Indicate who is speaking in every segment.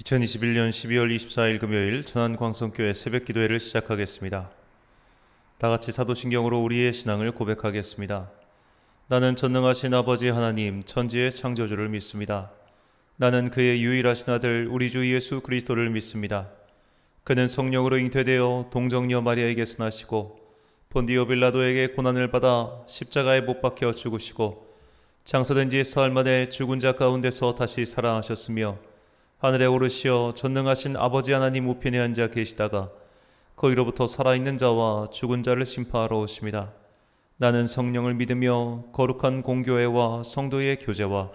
Speaker 1: 2021년 12월 24일 금요일 천안광성교회 새벽기도회를 시작하겠습니다. 다같이 사도신경으로 우리의 신앙을 고백하겠습니다. 나는 전능하신 아버지 하나님 천지의 창조주를 믿습니다. 나는 그의 유일하신 아들 우리 주 예수 그리스도를 믿습니다. 그는 성령으로 잉태되어 동정녀 마리아에게서 나시고 본디오 빌라도에게 고난을 받아 십자가에 못 박혀 죽으시고 장사된 지 사흘 만에 죽은 자 가운데서 다시 살아나셨으며 하늘에 오르시어 전능하신 아버지 하나님 우편에 앉아 계시다가 거기로부터 살아있는 자와 죽은 자를 심판하러 오십니다. 나는 성령을 믿으며 거룩한 공교회와 성도의 교제와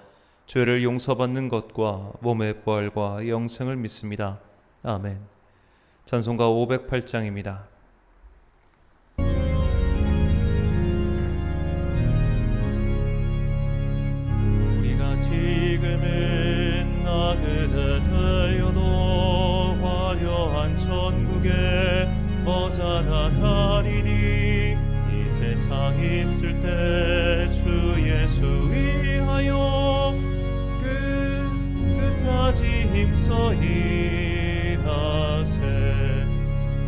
Speaker 1: 죄를 용서받는 것과 몸의 부활과 영생을 믿습니다. 아멘. 찬송가 508장입니다. 우리가 지금은 나그네되어도 화려한 천국에 머자나 가리니 이 세상 있을 때 주 예수 위하여 끝까지 힘써 일하세.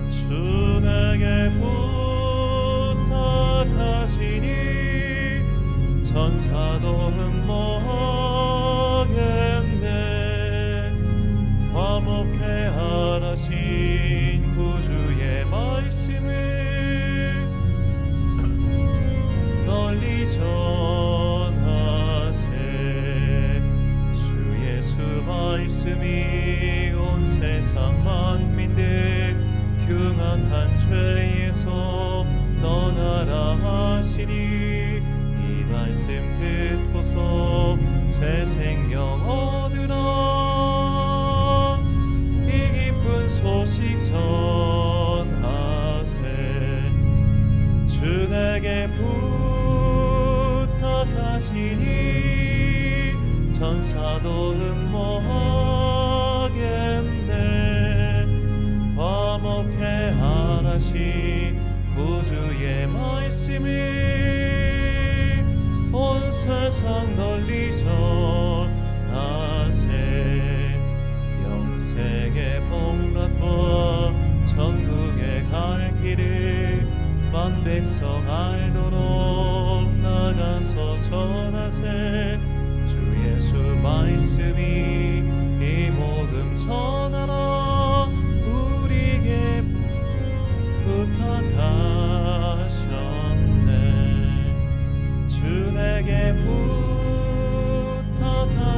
Speaker 1: 주 내게 부탁하시니 천사도 흠모하겠네. 화목해 하라신 구주의 말씀을 널리 전하세. 주 예수 말씀이 온 세상 만민들 흉악한 죄에서 떠나라 하시니 이 말씀 듣고서 새 생명 얻으라. 이 기쁜 소식 전하세. 주 내게 부탁하시니 천사도 흠모하겠네. 화목해 하라신 구주의 말씀을 온 세상 널리 전하세. 영생의 복락과 천국에 갈 길을 만 백성 알도록 나가서 전하세. 주 예수 말씀이 이 복음 전하라. 우리에게 부탁하셨네. 주 내게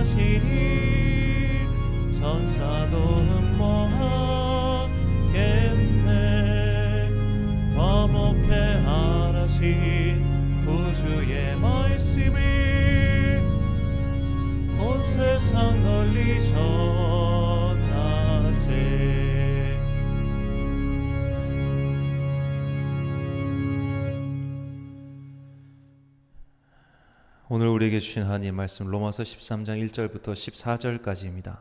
Speaker 1: 부탁하시니 천사도 흠모하겠네. 화목해 하라신 구주의 말씀을 온 세상 널리 전하세. 오늘 우리에게 주신 하나님의 말씀 로마서 13장 1절부터 14절까지입니다.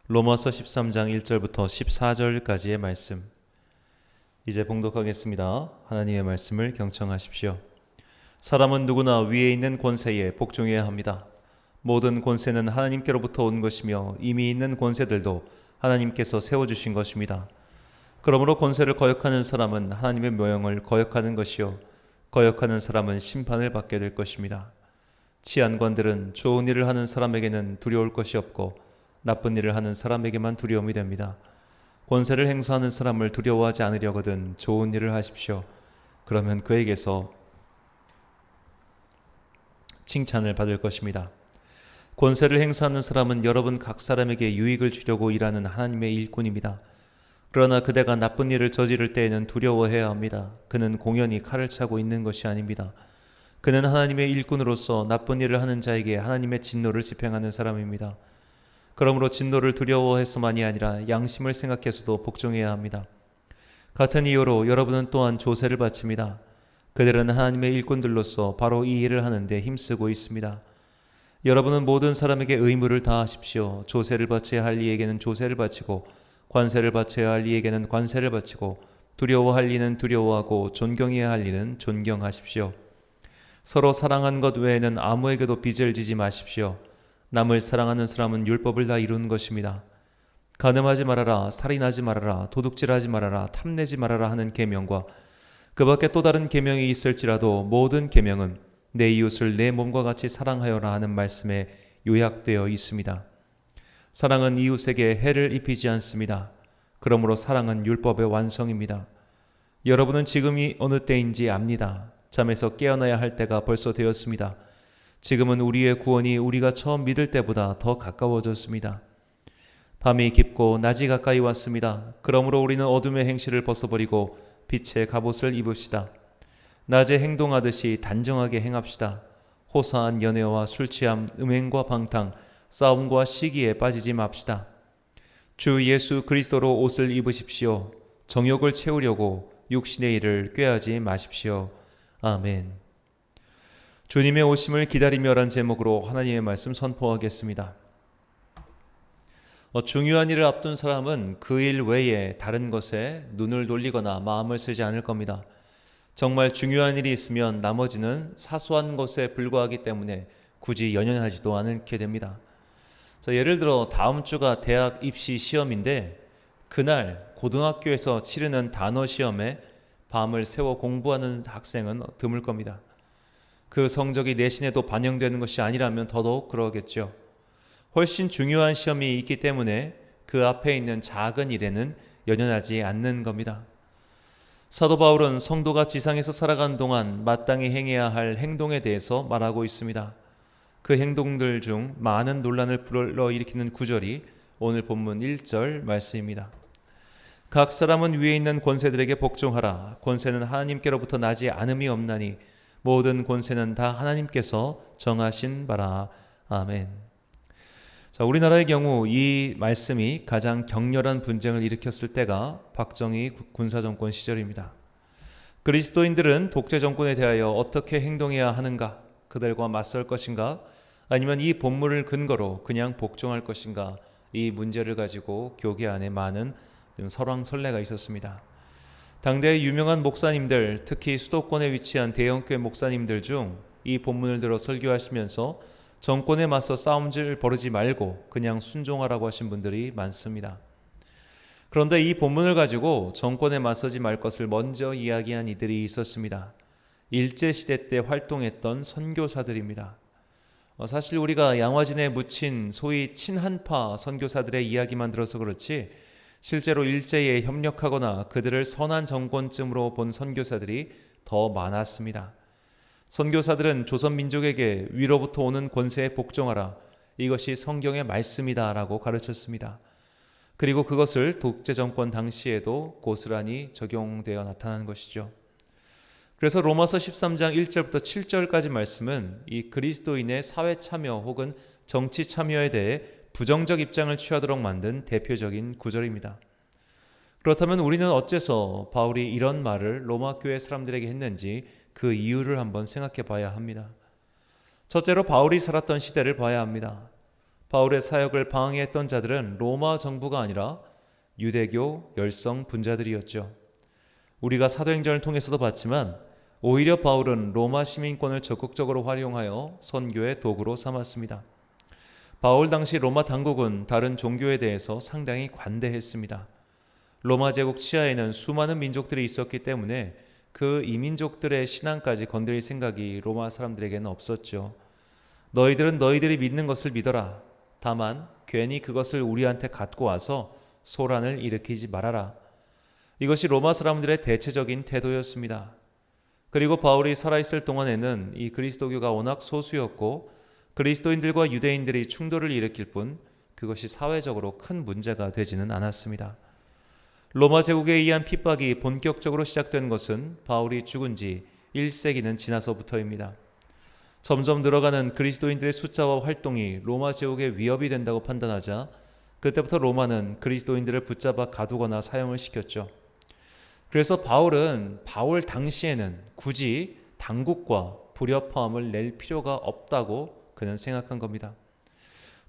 Speaker 1: 로마서 13장 1절부터 14절까지의 말씀 이제 봉독하겠습니다. 하나님의 말씀을 경청하십시오. 사람은 누구나 위에 있는 권세에 복종해야 합니다. 모든 권세는 하나님께로부터 온 것이며 이미 있는 권세들도 하나님께서 세워주신 것입니다. 그러므로 권세를 거역하는 사람은 하나님의 명령을 거역하는 것이요 거역하는 사람은 심판을 받게 될 것입니다. 치안관들은 좋은 일을 하는 사람에게는 두려울 것이 없고 나쁜 일을 하는 사람에게만 두려움이 됩니다. 권세를 행사하는 사람을 두려워하지 않으려거든 좋은 일을 하십시오. 그러면 그에게서 칭찬을 받을 것입니다. 권세를 행사하는 사람은 여러분 각 사람에게 유익을 주려고 일하는 하나님의 일꾼입니다. 그러나 그대가 나쁜 일을 저지를 때에는 두려워해야 합니다. 그는 공연히 칼을 차고 있는 것이 아닙니다. 그는 하나님의 일꾼으로서 나쁜 일을 하는 자에게 하나님의 진노를 집행하는 사람입니다. 그러므로 진노를 두려워해서만이 아니라 양심을 생각해서도 복종해야 합니다. 같은 이유로 여러분은 또한 조세를 바칩니다. 그들은 하나님의 일꾼들로서 바로 이 일을 하는데 힘쓰고 있습니다. 여러분은 모든 사람에게 의무를 다하십시오. 조세를 바쳐야 할 이에게는 조세를 바치고 관세를 바쳐야 할 이에게는 관세를 바치고 두려워할 이는 두려워하고 존경해야 할 이는 존경하십시오. 서로 사랑한 것 외에는 아무에게도 빚을 지지 마십시오. 남을 사랑하는 사람은 율법을 다 이루는 것입니다. 간음하지 말아라, 살인하지 말아라, 도둑질하지 말아라, 탐내지 말아라 하는 계명과 그 밖에 또 다른 계명이 있을지라도 모든 계명은 내 이웃을 내 몸과 같이 사랑하여라 하는 말씀에 요약되어 있습니다. 사랑은 이웃에게 해를 입히지 않습니다. 그러므로 사랑은 율법의 완성입니다. 여러분은 지금이 어느 때인지 압니다. 잠에서 깨어나야 할 때가 벌써 되었습니다. 지금은 우리의 구원이 우리가 처음 믿을 때보다 더 가까워졌습니다. 밤이 깊고 낮이 가까이 왔습니다. 그러므로 우리는 어둠의 행실을 벗어버리고 빛의 갑옷을 입읍시다. 낮에 행동하듯이 단정하게 행합시다. 호사한 연애와 술취함, 음행과 방탕, 싸움과 시기에 빠지지 맙시다. 주 예수 그리스도로 옷을 입으십시오. 정욕을 채우려고 육신의 일을 꾀하지 마십시오. 아멘. 주님의 오심을 기다리며란 제목으로 하나님의 말씀 선포하겠습니다. 중요한 일을 앞둔 사람은 그 일 외에 다른 것에 눈을 돌리거나 마음을 쓰지 않을 겁니다. 정말 중요한 일이 있으면 나머지는 사소한 것에 불과하기 때문에 굳이 연연하지도 않게 됩니다. 예를 들어 다음 주가 대학 입시 시험인데 그날 고등학교에서 치르는 단어 시험에 밤을 새워 공부하는 학생은 드물 겁니다. 그 성적이 내신에도 반영되는 것이 아니라면 더더욱 그러겠죠. 훨씬 중요한 시험이 있기 때문에 그 앞에 있는 작은 일에는 연연하지 않는 겁니다. 사도 바울은 성도가 지상에서 살아가는 동안 마땅히 행해야 할 행동에 대해서 말하고 있습니다. 그 행동들 중 많은 논란을 불러일으키는 구절이 오늘 본문 1절 말씀입니다. 각 사람은 위에 있는 권세들에게 복종하라. 권세는 하나님께로부터 나지 않음이 없나니 모든 권세는 다 하나님께서 정하신 바라. 아멘. 우리나라의 경우 이 말씀이 가장 격렬한 분쟁을 일으켰을 때가 박정희 군사정권 시절입니다. 그리스도인들은 독재 정권에 대하여 어떻게 행동해야 하는가? 그들과 맞설 것인가? 아니면 이 본문을 근거로 그냥 복종할 것인가? 이 문제를 가지고 교계 안에 많은 설왕설래가 있었습니다. 당대의 유명한 목사님들, 특히 수도권에 위치한 대형교회 목사님들 중 이 본문을 들어 설교하시면서 정권에 맞서 싸움질 벌이지 말고 그냥 순종하라고 하신 분들이 많습니다. 그런데 이 본문을 가지고 정권에 맞서지 말 것을 먼저 이야기한 이들이 있었습니다. 일제시대 때 활동했던 선교사들입니다. 사실 우리가 양화진에 묻힌 소위 친한파 선교사들의 이야기만 들어서 그렇지 실제로 일제에 협력하거나 그들을 선한 정권쯤으로 본 선교사들이 더 많았습니다. 선교사들은 조선 민족에게 위로부터 오는 권세에 복종하라. 이것이 성경의 말씀이다 라고 가르쳤습니다. 그리고 그것을 독재 정권 당시에도 고스란히 적용되어 나타난 것이죠. 그래서 로마서 13장 1절부터 7절까지 말씀은 이 그리스도인의 사회 참여 혹은 정치 참여에 대해 부정적 입장을 취하도록 만든 대표적인 구절입니다. 그렇다면 우리는 어째서 바울이 이런 말을 로마 교회 사람들에게 했는지 그 이유를 한번 생각해 봐야 합니다. 첫째로 바울이 살았던 시대를 봐야 합니다. 바울의 사역을 방해했던 자들은 로마 정부가 아니라 유대교 열성 분자들이었죠. 우리가 사도행전을 통해서도 봤지만 오히려 바울은 로마 시민권을 적극적으로 활용하여 선교의 도구로 삼았습니다. 바울 당시 로마 당국은 다른 종교에 대해서 상당히 관대했습니다. 로마 제국 치하에는 수많은 민족들이 있었기 때문에 그 이민족들의 신앙까지 건드릴 생각이 로마 사람들에게는 없었죠. 너희들은 너희들이 믿는 것을 믿어라. 다만 괜히 그것을 우리한테 갖고 와서 소란을 일으키지 말아라. 이것이 로마 사람들의 대체적인 태도였습니다. 그리고 바울이 살아있을 동안에는 이 그리스도교가 워낙 소수였고 그리스도인들과 유대인들이 충돌을 일으킬 뿐 그것이 사회적으로 큰 문제가 되지는 않았습니다. 로마 제국에 의한 핍박이 본격적으로 시작된 것은 바울이 죽은 지 1세기는 지나서부터입니다. 점점 늘어가는 그리스도인들의 숫자와 활동이 로마 제국의 위협이 된다고 판단하자 그때부터 로마는 그리스도인들을 붙잡아 가두거나 사형을 시켰죠. 그래서 바울은 바울 당시에는 굳이 당국과 불협화음을 낼 필요가 없다고 그는 생각한 겁니다.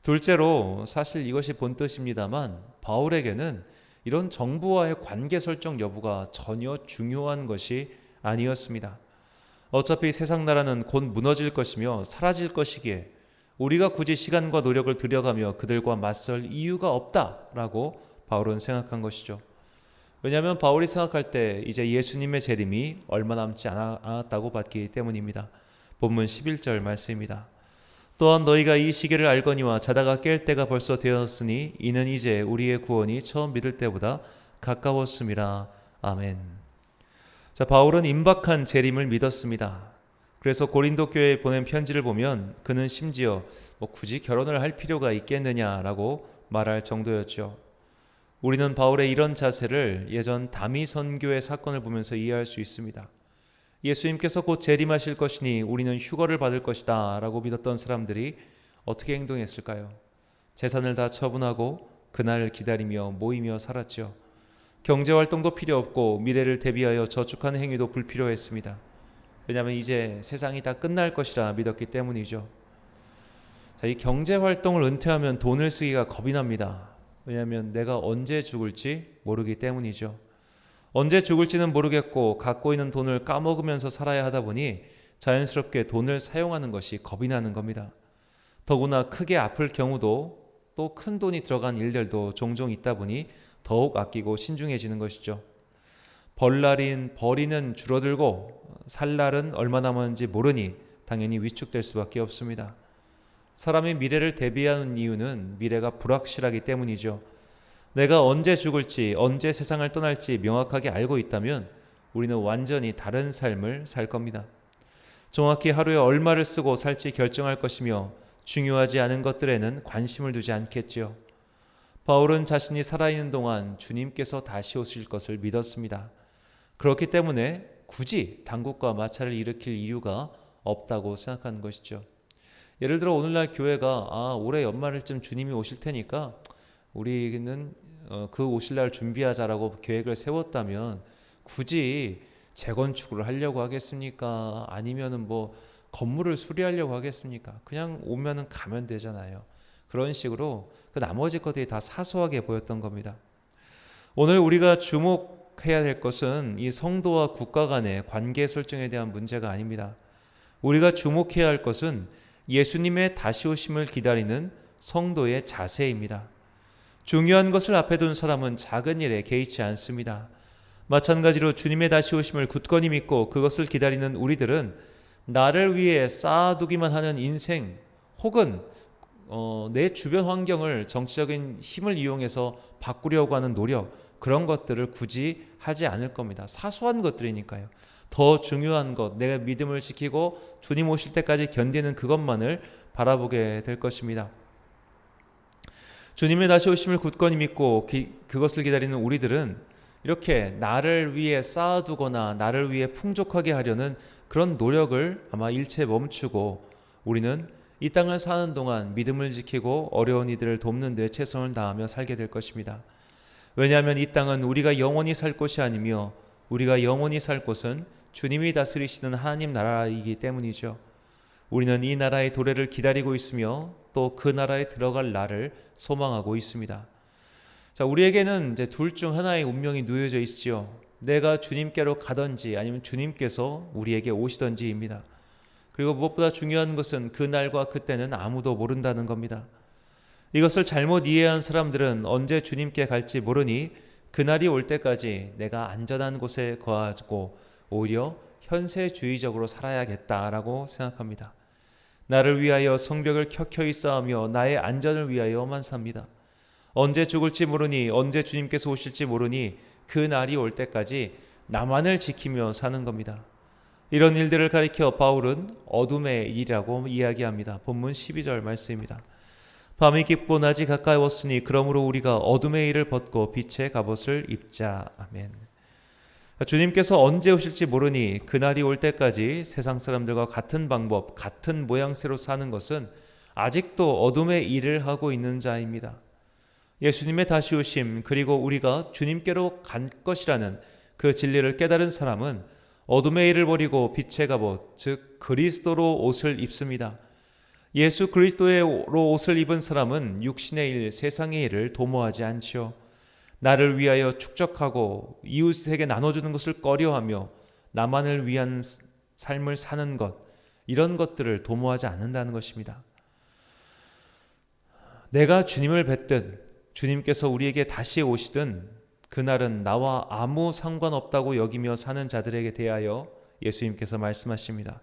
Speaker 1: 둘째로 사실 이것이 본뜻입니다만 바울에게는 이런 정부와의 관계 설정 여부가 전혀 중요한 것이 아니었습니다. 어차피 세상 나라는 곧 무너질 것이며 사라질 것이기에 우리가 굳이 시간과 노력을 들여가며 그들과 맞설 이유가 없다라고 바울은 생각한 것이죠. 왜냐하면 바울이 생각할 때 이제 예수님의 재림이 얼마 남지 않았다고 봤기 때문입니다. 본문 11절 말씀입니다. 또한 너희가 이 시기를 알거니와 자다가 깰 때가 벌써 되었으니 이는 이제 우리의 구원이 처음 믿을 때보다 가까웠음이라. 아멘. 자, 바울은 임박한 재림을 믿었습니다. 그래서 고린도 교회에 보낸 편지를 보면 그는 심지어 굳이 결혼을 할 필요가 있겠느냐라고 말할 정도였죠. 우리는 바울의 이런 자세를 예전 다미 선교의 사건을 보면서 이해할 수 있습니다. 예수님께서 곧 재림하실 것이니 우리는 휴거를 받을 것이다 라고 믿었던 사람들이 어떻게 행동했을까요? 재산을 다 처분하고 그날을 기다리며 모이며 살았죠. 경제활동도 필요 없고 미래를 대비하여 저축하는 행위도 불필요했습니다. 왜냐하면 이제 세상이 다 끝날 것이라 믿었기 때문이죠. 자, 이 경제활동을 은퇴하면 돈을 쓰기가 겁이 납니다. 왜냐하면 내가 언제 죽을지 모르기 때문이죠. 언제 죽을지는 모르겠고 갖고 있는 돈을 까먹으면서 살아야 하다 보니 자연스럽게 돈을 사용하는 것이 겁이 나는 겁니다. 더구나 크게 아플 경우도 또 큰 돈이 들어간 일들도 종종 있다 보니 더욱 아끼고 신중해지는 것이죠. 벌이는 줄어들고 살 날은 얼마 남았는지 모르니 당연히 위축될 수밖에 없습니다. 사람이 미래를 대비하는 이유는 미래가 불확실하기 때문이죠. 내가 언제 죽을지, 언제 세상을 떠날지 명확하게 알고 있다면 우리는 완전히 다른 삶을 살 겁니다. 정확히 하루에 얼마를 쓰고 살지 결정할 것이며 중요하지 않은 것들에는 관심을 두지 않겠지요. 바울은 자신이 살아있는 동안 주님께서 다시 오실 것을 믿었습니다. 그렇기 때문에 굳이 당국과 마찰을 일으킬 이유가 없다고 생각하는 것이죠. 예를 들어 오늘날 교회가 올해 연말쯤 주님이 오실 테니까 우리는 그 오실 날 준비하자라고 계획을 세웠다면 굳이 재건축을 하려고 하겠습니까? 아니면은 건물을 수리하려고 하겠습니까? 그냥 오면은 가면 되잖아요. 그런 식으로 그 나머지 것들이 다 사소하게 보였던 겁니다. 오늘 우리가 주목해야 될 것은 이 성도와 국가 간의 관계 설정에 대한 문제가 아닙니다. 우리가 주목해야 할 것은 예수님의 다시 오심을 기다리는 성도의 자세입니다. 중요한 것을 앞에 둔 사람은 작은 일에 개의치 않습니다. 마찬가지로 주님의 다시 오심을 굳건히 믿고 그것을 기다리는 우리들은 나를 위해 쌓아두기만 하는 인생 혹은 내 주변 환경을 정치적인 힘을 이용해서 바꾸려고 하는 노력, 그런 것들을 굳이 하지 않을 겁니다. 사소한 것들이니까요. 더 중요한 것, 내가 믿음을 지키고 주님 오실 때까지 견디는 그것만을 바라보게 될 것입니다. 주님의 다시 오심을 굳건히 믿고 그것을 기다리는 우리들은 이렇게 나를 위해 쌓아두거나 나를 위해 풍족하게 하려는 그런 노력을 아마 일체 멈추고 우리는 이 땅을 사는 동안 믿음을 지키고 어려운 이들을 돕는 데 최선을 다하며 살게 될 것입니다. 왜냐하면 이 땅은 우리가 영원히 살 곳이 아니며 우리가 영원히 살 곳은 주님이 다스리시는 하나님 나라이기 때문이죠. 우리는 이 나라의 도래를 기다리고 있으며 또 그 나라에 들어갈 날을 소망하고 있습니다. 자, 우리에게는 이제 둘 중 하나의 운명이 놓여져 있지요. 내가 주님께로 가든지 아니면 주님께서 우리에게 오시든지입니다. 그리고 무엇보다 중요한 것은 그 날과 그때는 아무도 모른다는 겁니다. 이것을 잘못 이해한 사람들은 언제 주님께 갈지 모르니 그날이 올 때까지 내가 안전한 곳에 거하고 오히려 현세주의적으로 살아야겠다라고 생각합니다. 나를 위하여 성벽을 켜켜이 쌓으며 나의 안전을 위하여만 삽니다. 언제 죽을지 모르니 언제 주님께서 오실지 모르니 그 날이 올 때까지 나만을 지키며 사는 겁니다. 이런 일들을 가리켜 바울은 어둠의 일이라고 이야기합니다. 본문 12절 말씀입니다. 밤이 깊고 낮이 가까웠으니 그러므로 우리가 어둠의 일을 벗고 빛의 갑옷을 입자. 아멘. 주님께서 언제 오실지 모르니 그날이 올 때까지 세상 사람들과 같은 방법, 같은 모양새로 사는 것은 아직도 어둠의 일을 하고 있는 자입니다. 예수님의 다시 오심 그리고 우리가 주님께로 갈 것이라는 그 진리를 깨달은 사람은 어둠의 일을 버리고 빛의 갑옷, 즉 그리스도로 옷을 입습니다. 예수 그리스도로 옷을 입은 사람은 육신의 일, 세상의 일을 도모하지 않지요. 나를 위하여 축적하고 이웃에게 나눠주는 것을 꺼려하며 나만을 위한 삶을 사는 것, 이런 것들을 도모하지 않는다는 것입니다. 내가 주님을 뵙든 주님께서 우리에게 다시 오시든 그날은 나와 아무 상관없다고 여기며 사는 자들에게 대하여 예수님께서 말씀하십니다.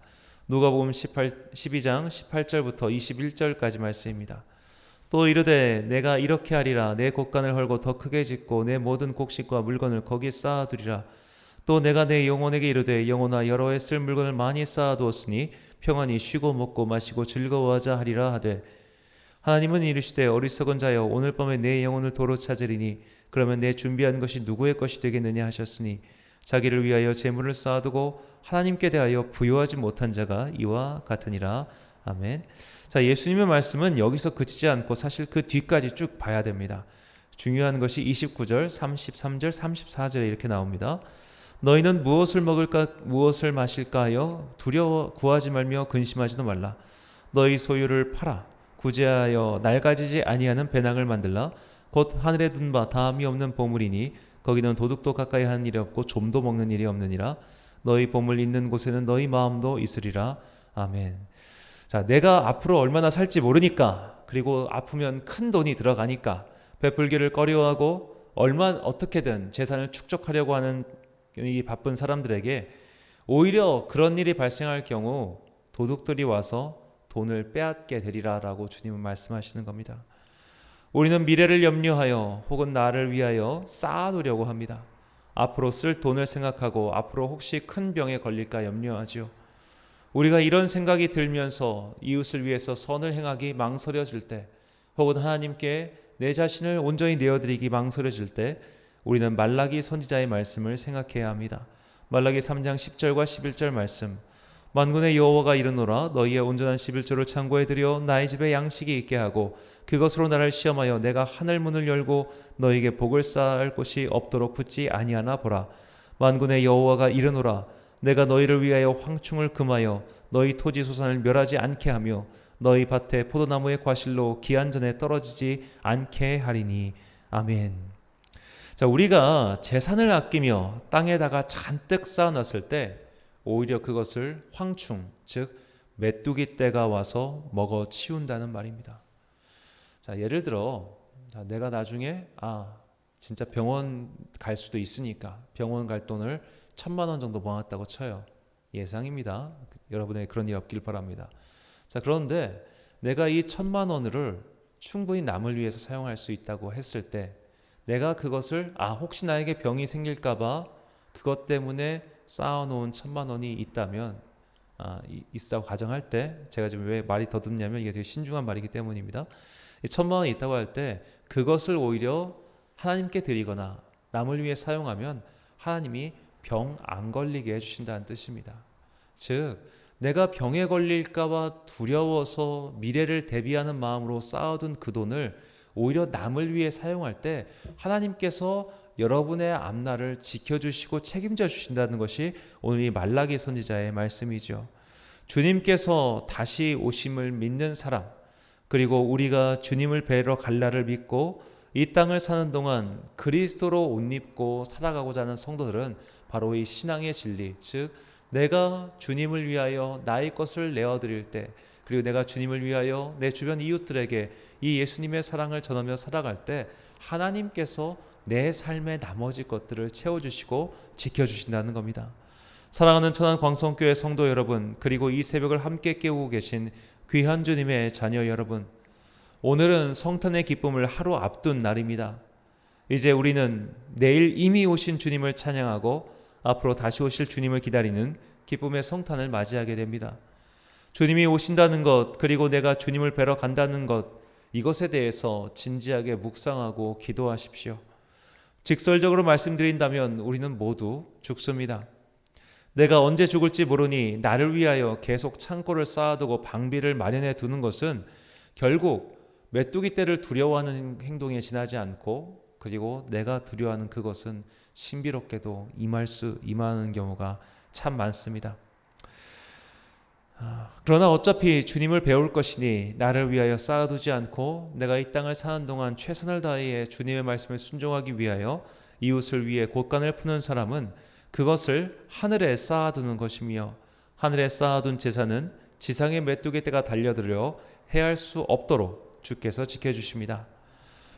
Speaker 1: 누가복음 12장 18절부터 21절까지 말씀입니다. 또 이르되 내가 이렇게 하리라. 내 곳간을 헐고 더 크게 짓고 내 모든 곡식과 물건을 거기에 쌓아두리라. 또 내가 내 영혼에게 이르되 영혼아 여러 해 쓸 물건을 많이 쌓아두었으니 평안히 쉬고 먹고 마시고 즐거워하자 하리라 하되 하나님은 이르시되 어리석은 자여 오늘 밤에 내 영혼을 도로 찾으리니 그러면 내 준비한 것이 누구의 것이 되겠느냐 하셨으니 자기를 위하여 재물을 쌓아두고 하나님께 대하여 부요하지 못한 자가 이와 같으니라. 아멘. 자, 예수님의 말씀은 여기서 그치지 않고 사실 그 뒤까지 쭉 봐야 됩니다. 중요한 것이 29절, 33절, 34절에 이렇게 나옵니다. 너희는 무엇을 먹을까 무엇을 마실까 하여 두려워 구하지 말며 근심하지도 말라. 너희 소유를 팔아 구제하여 낡아지지 아니하는 배낭을 만들라. 곧 하늘에 둔 바 다함이 없는 보물이니 거기는 도둑도 가까이 하는 일이 없고 좀도 먹는 일이 없느니라. 너희 보물 있는 곳에는 너희 마음도 있으리라. 아멘. 자, 내가 앞으로 얼마나 살지 모르니까, 그리고 아프면 큰 돈이 들어가니까 베풀기를 꺼려하고 어떻게든 재산을 축적하려고 하는 이 바쁜 사람들에게 오히려 그런 일이 발생할 경우 도둑들이 와서 돈을 빼앗게 되리라라고 주님은 말씀하시는 겁니다. 우리는 미래를 염려하여 혹은 나를 위하여 쌓아두려고 합니다. 앞으로 쓸 돈을 생각하고 앞으로 혹시 큰 병에 걸릴까 염려하죠. 우리가 이런 생각이 들면서 이웃을 위해서 선을 행하기 망설여질 때, 혹은 하나님께 내 자신을 온전히 내어드리기 망설여질 때 우리는 말라기 선지자의 말씀을 생각해야 합니다. 말라기 3장 10절과 11절 말씀. 만군의 여호와가 이르노라. 너희의 온전한 11조를 창고에 들여 나의 집에 양식이 있게 하고 그것으로 나를 시험하여 내가 하늘 문을 열고 너희에게 복을 쌓을 곳이 없도록 붙지 아니하나 보라. 만군의 여호와가 이르노라. 내가 너희를 위하여 황충을 금하여 너희 토지 소산을 멸하지 않게 하며 너희 밭에 포도나무의 과실로 기한 전에 떨어지지 않게 하리니. 아멘. 자, 우리가 재산을 아끼며 땅에다가 잔뜩 쌓아놨을 때 오히려 그것을 황충, 즉 메뚜기 떼가 와서 먹어 치운다는 말입니다. 자, 예를 들어 내가 나중에 진짜 병원 갈 수도 있으니까 병원 갈 돈을 1,000만 원 정도 모았다고 쳐요. 예상입니다. 여러분의 그런 일 없길 바랍니다. 자, 그런데 내가 이 1,000만 원을 충분히 남을 위해서 사용할 수 있다고 했을 때 내가 그것을 혹시 나에게 병이 생길까봐 그것 때문에 쌓아놓은 1,000만 원이 있다면 있다고 가정할 때, 제가 지금 왜 말이 더듬냐면 이게 되게 신중한 말이기 때문입니다. 이 1,000만 원이 있다고 할 때 그것을 오히려 하나님께 드리거나 남을 위해 사용하면 하나님이 병 안 걸리게 해주신다는 뜻입니다. 즉 내가 병에 걸릴까봐 두려워서 미래를 대비하는 마음으로 쌓아둔 그 돈을 오히려 남을 위해 사용할 때 하나님께서 여러분의 앞날을 지켜주시고 책임져 주신다는 것이 오늘 이 말라기 선지자의 말씀이죠. 주님께서 다시 오심을 믿는 사람, 그리고 우리가 주님을 뵈러 갈 날을 믿고 이 땅을 사는 동안 그리스도로 옷 입고 살아가고자 하는 성도들은 바로 이 신앙의 진리, 즉 내가 주님을 위하여 나의 것을 내어드릴 때, 그리고 내가 주님을 위하여 내 주변 이웃들에게 이 예수님의 사랑을 전하며 살아갈 때 하나님께서 내 삶의 나머지 것들을 채워주시고 지켜주신다는 겁니다. 사랑하는 천안광성교회 성도 여러분, 그리고 이 새벽을 함께 깨우고 계신 귀한 주님의 자녀 여러분, 오늘은 성탄의 기쁨을 하루 앞둔 날입니다. 이제 우리는 내일 이미 오신 주님을 찬양하고 앞으로 다시 오실 주님을 기다리는 기쁨의 성탄을 맞이하게 됩니다. 주님이 오신다는 것, 그리고 내가 주님을 뵈러 간다는 것, 이것에 대해서 진지하게 묵상하고 기도하십시오. 직설적으로 말씀드린다면 우리는 모두 죽습니다. 내가 언제 죽을지 모르니 나를 위하여 계속 창고를 쌓아두고 방비를 마련해 두는 것은 결국 메뚜기 떼를 두려워하는 행동에 지나지 않고, 그리고 내가 두려워하는 그것은 신비롭게도 임하는 경우가 참 많습니다. 그러나 어차피 주님을 배울 것이니 나를 위하여 쌓아두지 않고 내가 이 땅을 사는 동안 최선을 다해 주님의 말씀에 순종하기 위하여 이웃을 위해 곳간을 푸는 사람은 그것을 하늘에 쌓아두는 것이며, 하늘에 쌓아둔 재산은 지상의 메뚜기 떼가 달려들어 해할 수 없도록 주께서 지켜주십니다.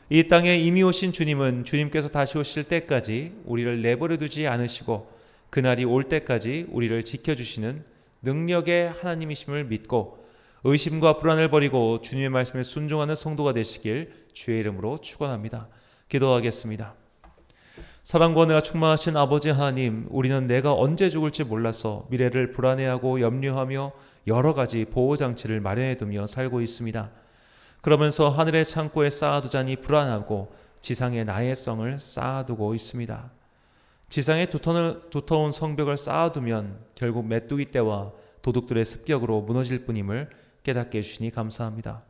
Speaker 1: 이 땅에 이미 오신 주님은 주님께서 다시 오실 때까지 우리를 내버려 두지 않으시고 그날이 올 때까지 우리를 지켜주시는 능력의 하나님이심을 믿고 의심과 불안을 버리고 주님의 말씀에 순종하는 성도가 되시길 주의 이름으로 축원합니다. 기도하겠습니다. 사랑과 은혜가 충만하신 아버지 하나님, 우리는 내가 언제 죽을지 몰라서 미래를 불안해하고 염려하며 여러 가지 보호장치를 마련해두며 살고 있습니다. 그러면서 하늘의 창고에 쌓아두자니 불안하고 지상에 나의 성을 쌓아두고 있습니다. 지상에 두터운 성벽을 쌓아두면 결국 메뚜기 떼와 도둑들의 습격으로 무너질 뿐임을 깨닫게 해주시니 감사합니다.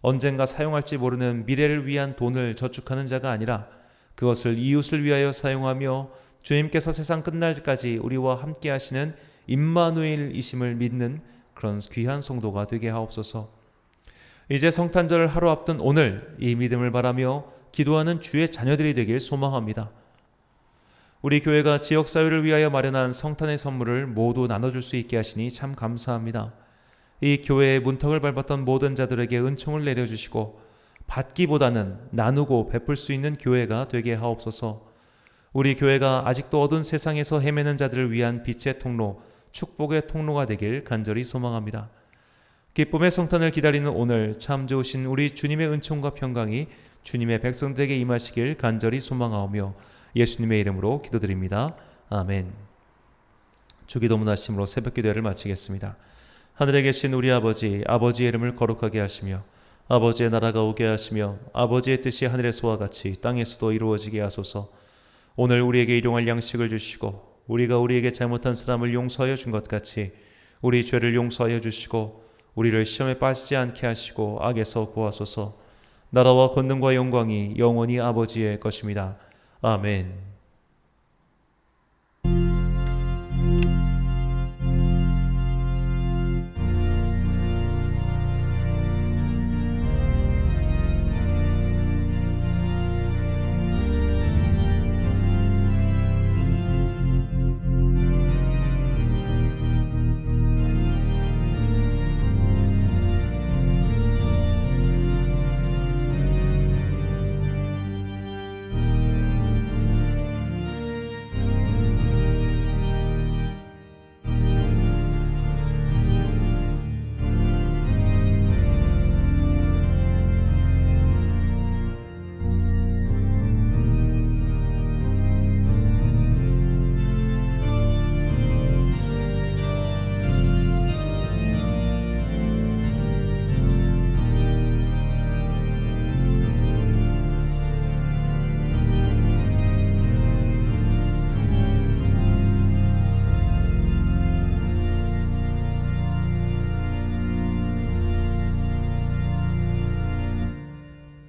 Speaker 1: 언젠가 사용할지 모르는 미래를 위한 돈을 저축하는 자가 아니라 그것을 이웃을 위하여 사용하며 주님께서 세상 끝날까지 우리와 함께 하시는 임마누엘이심을 믿는 그런 귀한 성도가 되게 하옵소서. 이제 성탄절을 하루 앞둔 오늘 이 믿음을 바라며 기도하는 주의 자녀들이 되길 소망합니다. 우리 교회가 지역사회를 위하여 마련한 성탄의 선물을 모두 나눠줄 수 있게 하시니 참 감사합니다. 이 교회의 문턱을 밟았던 모든 자들에게 은총을 내려주시고 받기보다는 나누고 베풀 수 있는 교회가 되게 하옵소서. 우리 교회가 아직도 어두운 세상에서 헤매는 자들을 위한 빛의 통로, 축복의 통로가 되길 간절히 소망합니다. 기쁨의 성탄을 기다리는 오늘 참 좋으신 우리 주님의 은총과 평강이 주님의 백성들에게 임하시길 간절히 소망하오며 예수님의 이름으로 기도드립니다. 아멘. 주기도문 하심으로 새벽기도회를 마치겠습니다. 하늘에 계신 우리 아버지, 아버지의 이름을 거룩하게 하시며 아버지의 나라가 오게 하시며 아버지의 뜻이 하늘에서와 같이 땅에서도 이루어지게 하소서. 오늘 우리에게 일용할 양식을 주시고 우리가 우리에게 잘못한 사람을 용서하여 준 것 같이 우리 죄를 용서하여 주시고 우리를 시험에 빠지지 않게 하시고 악에서 구하소서. 나라와 권능과 영광이 영원히 아버지의 것입니다. 아멘.